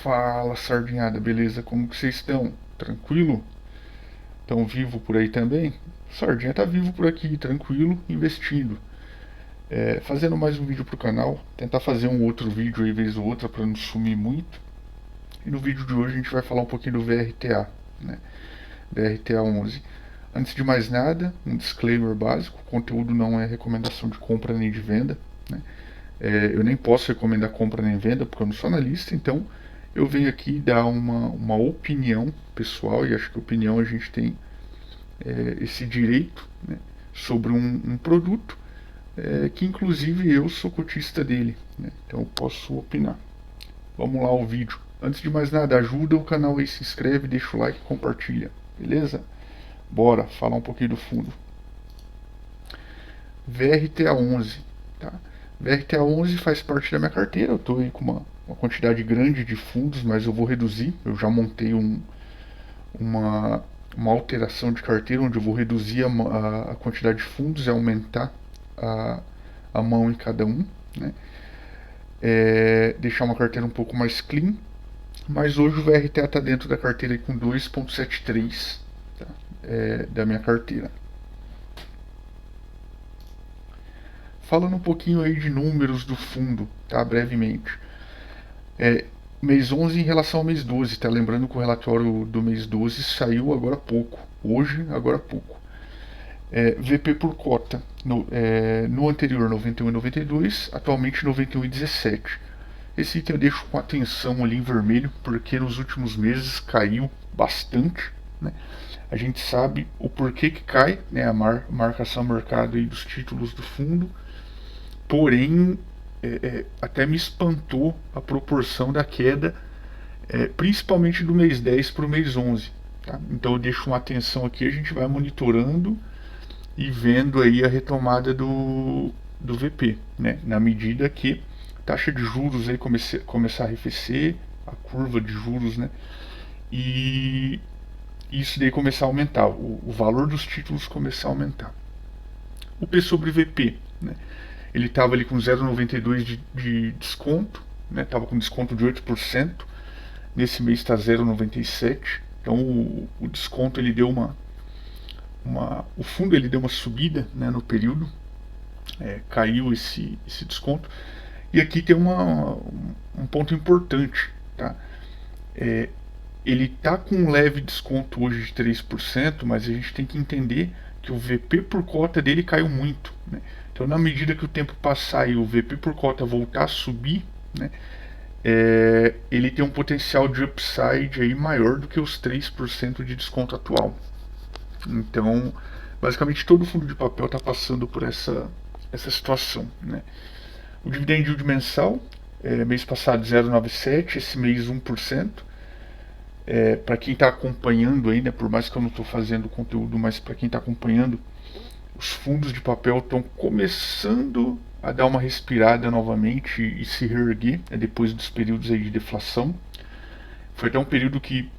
Fala, sardinhada, beleza? Como que vocês estão? Tranquilo? Estão vivo por aí também? Sardinha tá vivo por aqui, tranquilo, investindo. Fazendo mais um vídeo pro canal, tentar fazer um outro vídeo aí vez ou outra para não sumir muito. E no vídeo de hoje a gente vai falar um pouquinho do VRTA, né? VRTA 11. Antes de mais nada, um disclaimer básico: o conteúdo não é recomendação de compra nem de venda, né? Eu nem posso recomendar compra nem venda porque eu não sou analista, então eu venho aqui dar uma opinião pessoal, e acho que opinião a gente tem esse direito, né, sobre um produto que inclusive eu sou cotista dele, né, então eu posso opinar. Vamos lá ao vídeo. Antes de mais nada, ajuda o canal aí, se inscreve, deixa o like e compartilha, beleza? Bora falar um pouquinho do fundo. VRTA 11, tá? VRTA 11 faz parte da minha carteira. Eu estou aí com uma quantidade grande de fundos, mas eu vou reduzir. Eu já montei uma, uma alteração de carteira onde eu vou reduzir a quantidade de fundos e aumentar a mão em cada um, né? Deixar uma carteira um pouco mais clean. Mas hoje o VRTA está dentro da carteira aí com 2,73, tá? Da minha carteira. Falando um pouquinho aí de números do fundo, tá? Brevemente. Mês 11 em relação ao mês 12, tá? Lembrando que o relatório do mês 12 saiu agora há pouco. Hoje, agora há pouco. VP por cota. No anterior 91,92, atualmente 91,17. Esse item eu deixo com atenção ali em vermelho, porque nos últimos meses caiu bastante, né? A gente sabe o porquê que cai, né? A marcação mercado aí dos títulos do fundo. Porém, até me espantou a proporção da queda, principalmente do mês 10 para o mês 11. Tá? Então eu deixo uma atenção aqui, a gente vai monitorando e vendo aí a retomada do VP, né? Na medida que a taxa de juros aí começar a arrefecer, a curva de juros, né? E isso daí começar a aumentar, o valor dos títulos começar a aumentar. O P sobre VP, né? Ele estava ali com 0,92 de desconto, né? Estava com desconto de 8%. Nesse mês está 0,97. Então o desconto ele deu o fundo ele deu uma subida, né, no período. Caiu esse desconto. E aqui tem um ponto importante, tá? Ele está com um leve desconto hoje de 3%, mas a gente tem que entender que o VP por cota dele caiu muito, né? Então, na medida que o tempo passar e o VP por cota voltar a subir, né, ele tem um potencial de upside aí maior do que os 3% de desconto atual. Então, basicamente todo fundo de papel está passando por essa situação, né? O dividend yield mensal, mês passado 0,97, esse mês 1%. Para quem está acompanhando aí, né, por mais que eu não estou fazendo conteúdo, mas para quem está acompanhando, os fundos de papel estão começando a dar uma respirada novamente e se reerguer, né, depois dos períodos aí de deflação. Foi até um período que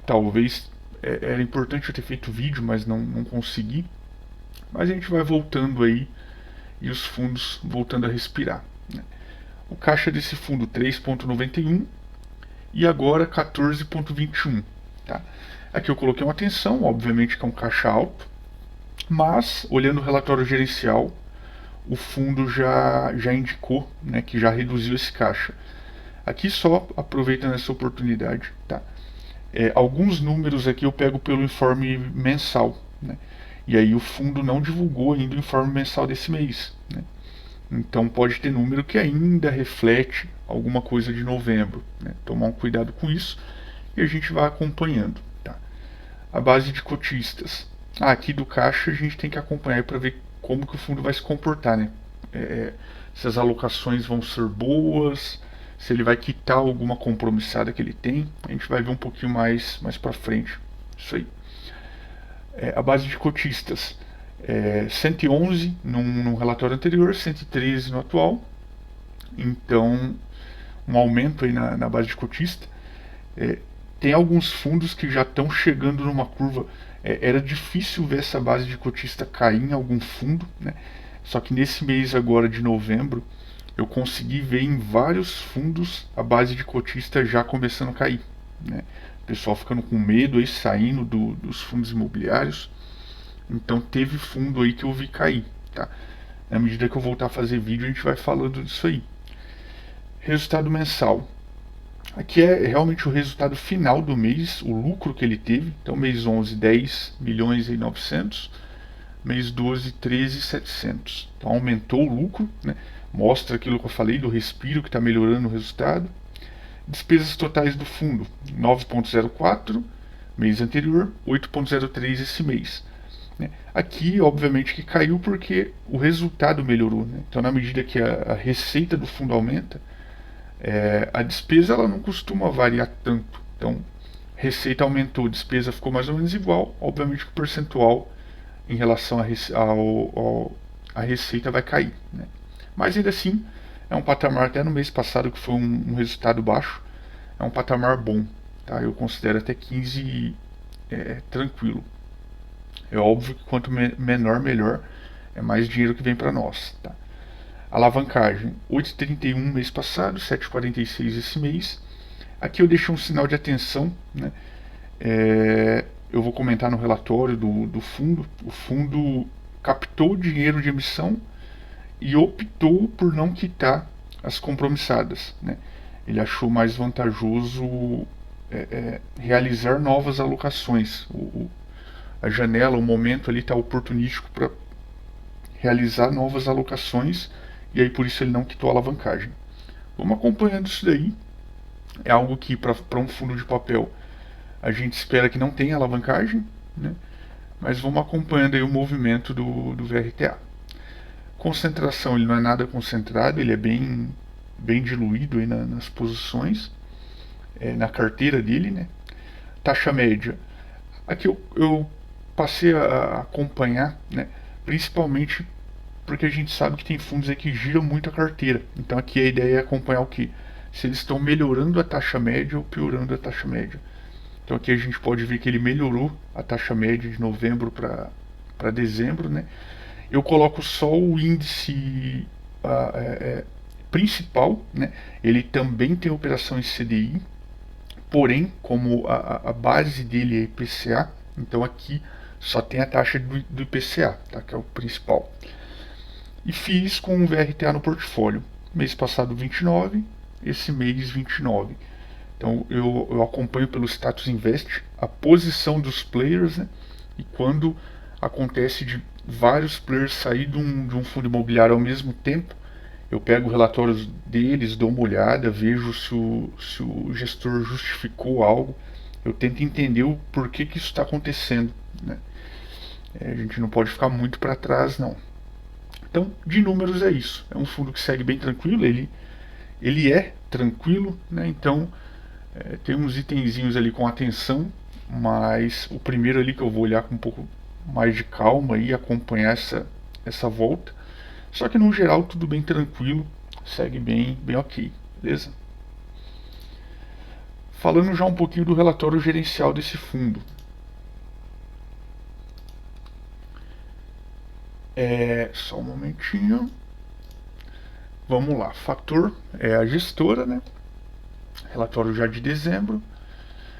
talvez era importante eu ter feito vídeo, mas não consegui. Mas a gente vai voltando aí e os fundos voltando a respirar, né? O caixa desse fundo 3,91 e agora 14,21, tá? Aqui eu coloquei uma atenção, obviamente que é um caixa alto, mas olhando o relatório gerencial, o fundo já indicou, né, que já reduziu esse caixa. Aqui só aproveitando essa oportunidade, tá? Alguns números aqui eu pego pelo informe mensal, né? E aí o fundo não divulgou ainda o informe mensal desse mês, né? Então pode ter número que ainda reflete alguma coisa de novembro, né? Tomar um cuidado com isso e a gente vai acompanhando, tá? A base de cotistas. Aqui do caixa a gente tem que acompanhar para ver como que o fundo vai se comportar, né? Se as alocações vão ser boas, se ele vai quitar alguma compromissada que ele tem, a gente vai ver um pouquinho mais para frente. Isso aí. A base de cotistas. 111 no relatório anterior, 113 no atual. Então, um aumento aí na base de cotista. Tem alguns fundos que já estão chegando numa curva. Era difícil ver essa base de cotista cair em algum fundo, né? Só que nesse mês agora de novembro, eu consegui ver em vários fundos a base de cotista já começando a cair, né? O pessoal ficando com medo aí, saindo dos fundos imobiliários. Então teve fundo aí que eu vi cair, tá? Na medida que eu voltar a fazer vídeo, a gente vai falando disso aí. Resultado mensal. Aqui é realmente o resultado final do mês, o lucro que ele teve. Então mês 11, 10 milhões e 900. Mês 12, 13,700. Então aumentou o lucro, né? Mostra aquilo que eu falei do respiro que está melhorando o resultado. Despesas totais do fundo: 9,04 mês anterior, 8,03 esse mês. Aqui, obviamente, que caiu porque o resultado melhorou, né? Então, na medida que a receita do fundo aumenta, a despesa ela não costuma variar tanto. Então, receita aumentou, despesa ficou mais ou menos igual. Obviamente que o percentual em relação à receita vai cair, né? Mas ainda assim, é um patamar, até no mês passado que foi um resultado baixo, é um patamar bom, tá? Eu considero até 15 tranquilo. É óbvio que quanto menor, melhor, é mais dinheiro que vem para nós, tá? Alavancagem: 8,31 mês passado, 7,46 esse mês. Aqui eu deixei um sinal de atenção, né? Eu vou comentar no relatório do fundo. O fundo captou o dinheiro de emissão e optou por não quitar as compromissadas, né? Ele achou mais vantajoso realizar novas alocações. A janela, o momento ali está oportunístico para realizar novas alocações, e aí por isso ele não quitou a alavancagem. Vamos acompanhando isso daí. É algo que para um fundo de papel a gente espera que não tenha alavancagem, né? Mas vamos acompanhando aí o movimento do VRTA. Concentração: ele não é nada concentrado, ele é bem diluído aí nas posições, na carteira dele, né? Taxa média: aqui eu passei a acompanhar, né? Principalmente porque a gente sabe que tem fundos aí que giram muito a carteira. Então aqui a ideia é acompanhar o que? Se eles estão melhorando a taxa média ou piorando a taxa média. Então aqui a gente pode ver que ele melhorou a taxa média de novembro para dezembro, né? Eu coloco só o índice principal, né? Ele também tem operação em CDI, porém, como a base dele é IPCA, então aqui só tem a taxa do IPCA, tá? Que é o principal. E fiz com o VRTA no portfólio. Mês passado 29, esse mês 29. Então eu acompanho pelo Status Invest a posição dos players, né? E quando acontece de vários players sair de um fundo imobiliário ao mesmo tempo, eu pego relatórios deles, dou uma olhada, vejo se o gestor justificou algo. Eu tento entender o porquê que isso está acontecendo, né? A gente não pode ficar muito para trás, não. Então, de números é isso. É um fundo que segue bem tranquilo, ele é tranquilo, né? Então, tem uns itenzinhos ali com atenção, mas o primeiro ali que eu vou olhar com um pouco mais de calma e acompanhar essa volta. Só que no geral tudo bem tranquilo, segue bem ok, beleza? Falando já um pouquinho do relatório gerencial desse fundo. Só um momentinho. Vamos lá, Fator é a gestora, né? Relatório já de dezembro.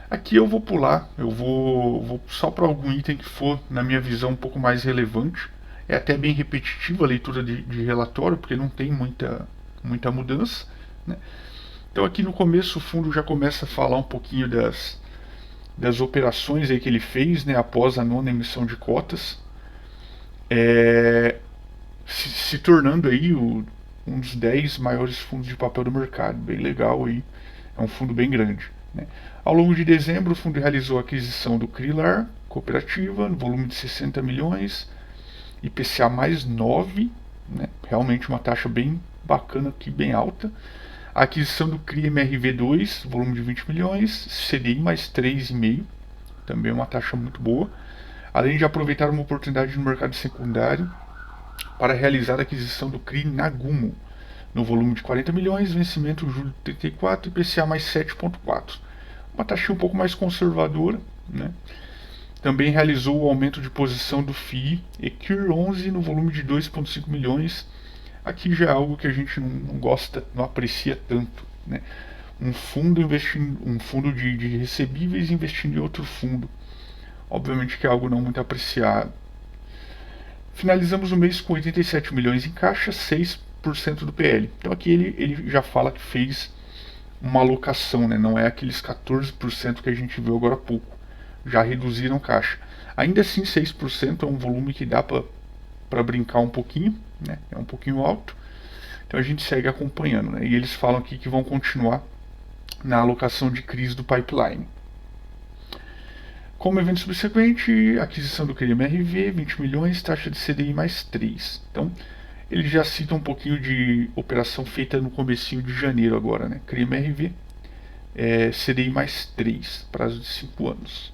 Aqui eu vou pular, eu vou só para algum item que for, na minha visão, um pouco mais relevante. É até bem repetitiva a leitura de relatório, porque não tem muita mudança, né? Então aqui no começo o fundo já começa a falar um pouquinho das operações aí que ele fez, né, após a nona emissão de cotas, se tornando aí um dos 10 maiores fundos de papel do mercado. Bem legal aí, é um fundo bem grande, né? Ao longo de dezembro o fundo realizou a aquisição do Crilar Cooperativa no volume de 60 milhões, IPCA mais 9, né? Realmente uma taxa bem bacana aqui, bem alta. A aquisição do CRI MRV2, volume de 20 milhões, CDI mais 3,5, também uma taxa muito boa. Além de aproveitar uma oportunidade no mercado secundário para realizar a aquisição do CRI Nagumo, no volume de 40 milhões, vencimento julho de 34, IPCA mais 7,4. Uma taxa um pouco mais conservadora, né? Também realizou o aumento de posição do FII EQR11 no volume de 2,5 milhões, Aqui já é algo que a gente não gosta, não aprecia tanto, né? Um fundo de recebíveis investindo em outro fundo. Obviamente que é algo não muito apreciado. Finalizamos o mês com 87 milhões em caixa, 6% do PL. Então aqui ele já fala que fez uma alocação, né? Não é aqueles 14% que a gente viu agora há pouco. Já reduziram caixa. Ainda assim, 6% é um volume que dá para brincar um pouquinho, né? É um pouquinho alto. Então a gente segue acompanhando, né? E eles falam aqui que vão continuar na alocação de crise do pipeline. Como evento subsequente, aquisição do CRI-MRV, 20 milhões, taxa de CDI mais 3. Então, ele já cita um pouquinho de operação feita no comecinho de janeiro agora, né? CRI-MRV, CDI mais 3, prazo de 5 anos.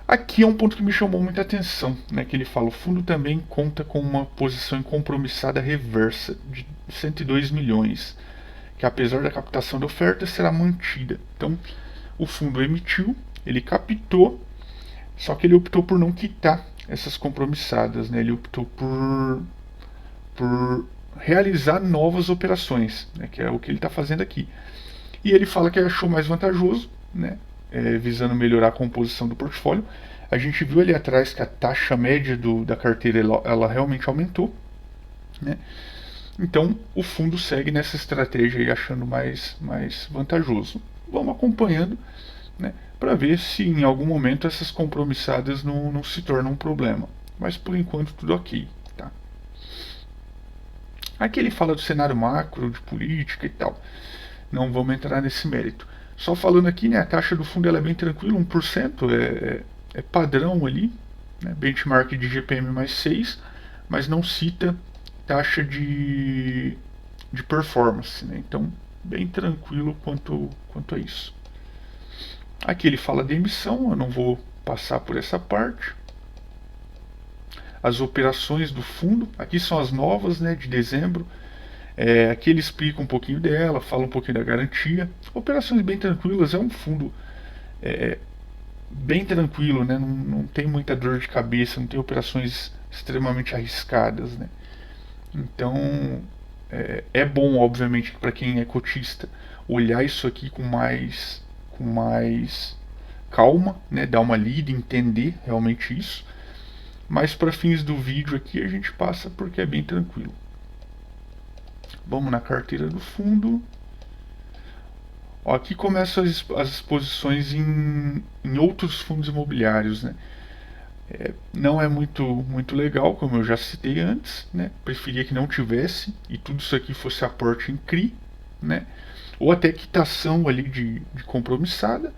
Aqui é um ponto que me chamou muita atenção, né? Que ele fala, o fundo também conta com uma posição incompromissada reversa de 102 milhões, que apesar da captação da oferta será mantida. Então, o fundo emitiu, ele captou, só que ele optou por não quitar essas compromissadas, né? Ele optou por realizar novas operações, né? Que é o que ele está fazendo aqui. E ele fala que achou mais vantajoso, né? Visando melhorar a composição do portfólio. A gente viu ali atrás que a taxa média da carteira ela realmente aumentou, né? Então o fundo segue nessa estratégia aí, achando mais vantajoso. Vamos acompanhando, né, para ver se em algum momento essas compromissadas não se tornam um problema. Mas por enquanto tudo ok. Tá? Aqui ele fala do cenário macro, de política e tal. Não vamos entrar nesse mérito. Só falando aqui, né, a taxa do fundo ela é bem tranquila, 1%, é padrão ali, né, benchmark de GPM mais 6, mas não cita taxa de performance, né? Então bem tranquilo quanto a isso. Aqui ele fala de emissão, eu não vou passar por essa parte. As operações do fundo, aqui são as novas, né, de dezembro. Aqui ele explica um pouquinho dela, fala um pouquinho da garantia. Operações bem tranquilas, é um fundo bem tranquilo, né? Não tem muita dor de cabeça, não tem operações extremamente arriscadas, né? Então é bom, obviamente, para quem é cotista olhar isso aqui com mais calma, né? Dar uma lida, entender realmente isso. Mas para fins do vídeo aqui a gente passa porque é bem tranquilo. Vamos na carteira do fundo. Ó, aqui começam as exposições em outros fundos imobiliários, né? Não é muito legal, como eu já citei antes, né? Preferia que não tivesse e tudo isso aqui fosse aporte em CRI, né? Ou até quitação ali de compromissada.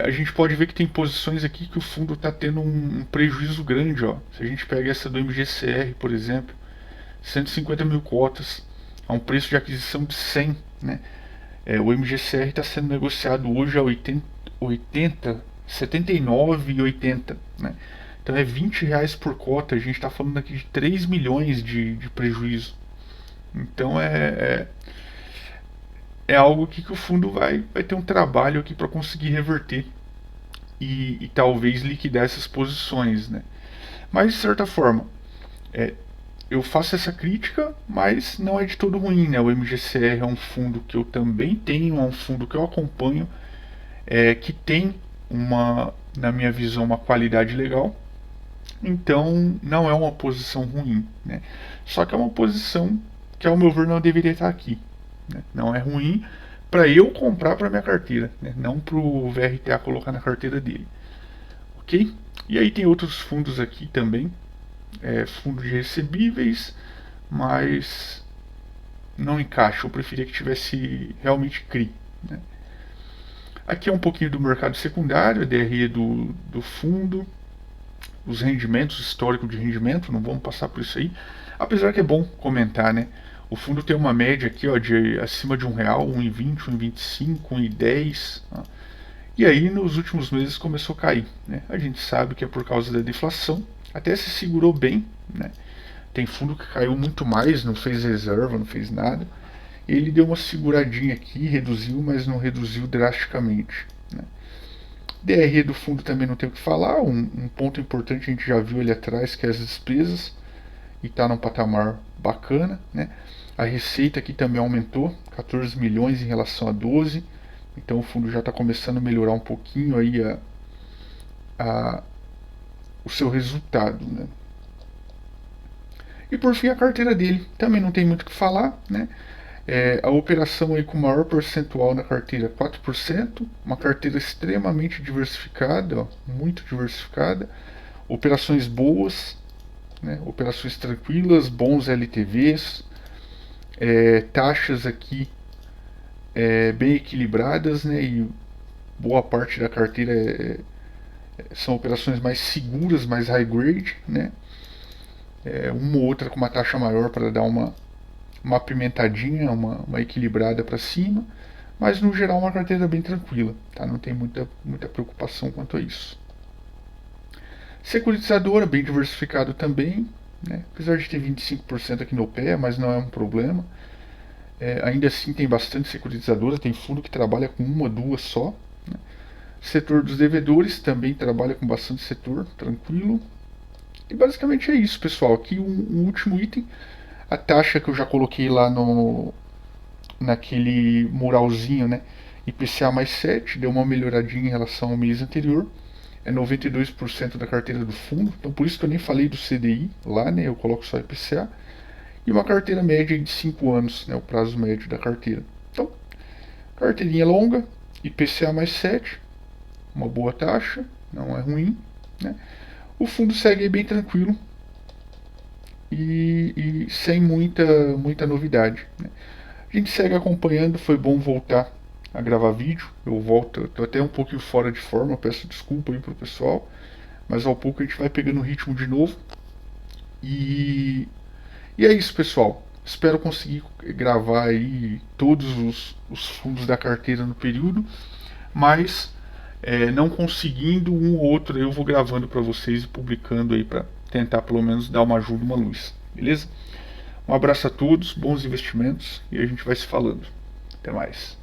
A gente pode ver que tem posições aqui que o fundo está tendo um prejuízo grande, ó. Se a gente pega essa do MGCR, por exemplo, 150 mil cotas a um preço de aquisição de 100, né? O MGCR está sendo negociado hoje a 79,80, né? Então é R$ 20 por cota, a gente está falando aqui de 3 milhões de prejuízo. Então é algo que o fundo vai ter um trabalho aqui para conseguir reverter e talvez liquidar essas posições, né? Mas de certa forma, eu faço essa crítica, mas não é de todo ruim, né? O MGCR é um fundo que eu também tenho, é um fundo que eu acompanho, que tem na minha visão, uma qualidade legal. Então não é uma posição ruim, né? Só que é uma posição que, ao meu ver, não deveria estar aqui, né? Não é ruim para eu comprar para minha carteira, né? Não para o VRTA colocar na carteira dele, ok? E aí tem outros fundos aqui também, fundo de recebíveis, mas não encaixa. Eu preferia que tivesse realmente CRI, né? Aqui é um pouquinho do mercado secundário, a DRE do fundo, os rendimentos, histórico de rendimento, não vamos passar por isso aí. Apesar que é bom comentar, né? O fundo tem uma média aqui, ó, de acima de R$1, 1,20, 1,25, 1,10. E aí nos últimos meses começou a cair, né? A gente sabe que é por causa da deflação. Até se segurou bem, né? Tem fundo que caiu muito mais, não fez reserva, não fez nada. Ele deu uma seguradinha aqui, reduziu, mas não reduziu drasticamente, né? DRE do fundo também não tem o que falar. Um ponto importante a gente já viu ali atrás, que é as despesas. e está num patamar bacana, né? A receita aqui também aumentou, 14 milhões em relação a 12, então o fundo já está começando a melhorar um pouquinho aí a, o seu resultado, né? E por fim a carteira dele, também não tem muito o que falar, né? A operação aí com maior percentual na carteira, 4%, uma carteira extremamente diversificada, ó, muito diversificada, operações boas, né? Operações tranquilas, bons LTVs, taxas aqui bem equilibradas, né? E boa parte da carteira são operações mais seguras, mais high grade, né? Uma ou outra com uma taxa maior para dar uma apimentadinha, uma equilibrada para cima, mas no geral uma carteira bem tranquila, tá? Não tem muita preocupação quanto a isso. Securitizadora, bem diversificado também, né? Apesar de ter 25% aqui no pé, mas não é um problema. Ainda assim tem bastante securitizadora, tem fundo que trabalha com uma, duas só. Né? Setor dos devedores também trabalha com bastante setor, tranquilo. E basicamente é isso, pessoal. Aqui um último item, a taxa que eu já coloquei lá naquele muralzinho, né? IPCA mais 7, deu uma melhoradinha em relação ao mês anterior. É 92% da carteira do fundo, então por isso que eu nem falei do CDI lá, né? Eu coloco só IPCA. E uma carteira média de 5 anos, né? O prazo médio da carteira. Então, carteirinha longa, IPCA mais 7, uma boa taxa, não é ruim, né? O fundo segue bem tranquilo e sem muita novidade, né? A gente segue acompanhando, foi bom voltar a gravar vídeo. Eu volto, tô até um pouquinho fora de forma, peço desculpa aí pro pessoal, mas ao pouco a gente vai pegando o ritmo de novo. E, e é isso, pessoal. Espero conseguir gravar aí todos os fundos da carteira no período, mas não conseguindo um ou outro eu vou gravando para vocês e publicando aí para tentar pelo menos dar uma ajuda, uma luz, beleza? Um abraço a todos, bons investimentos e a gente vai se falando. Até mais.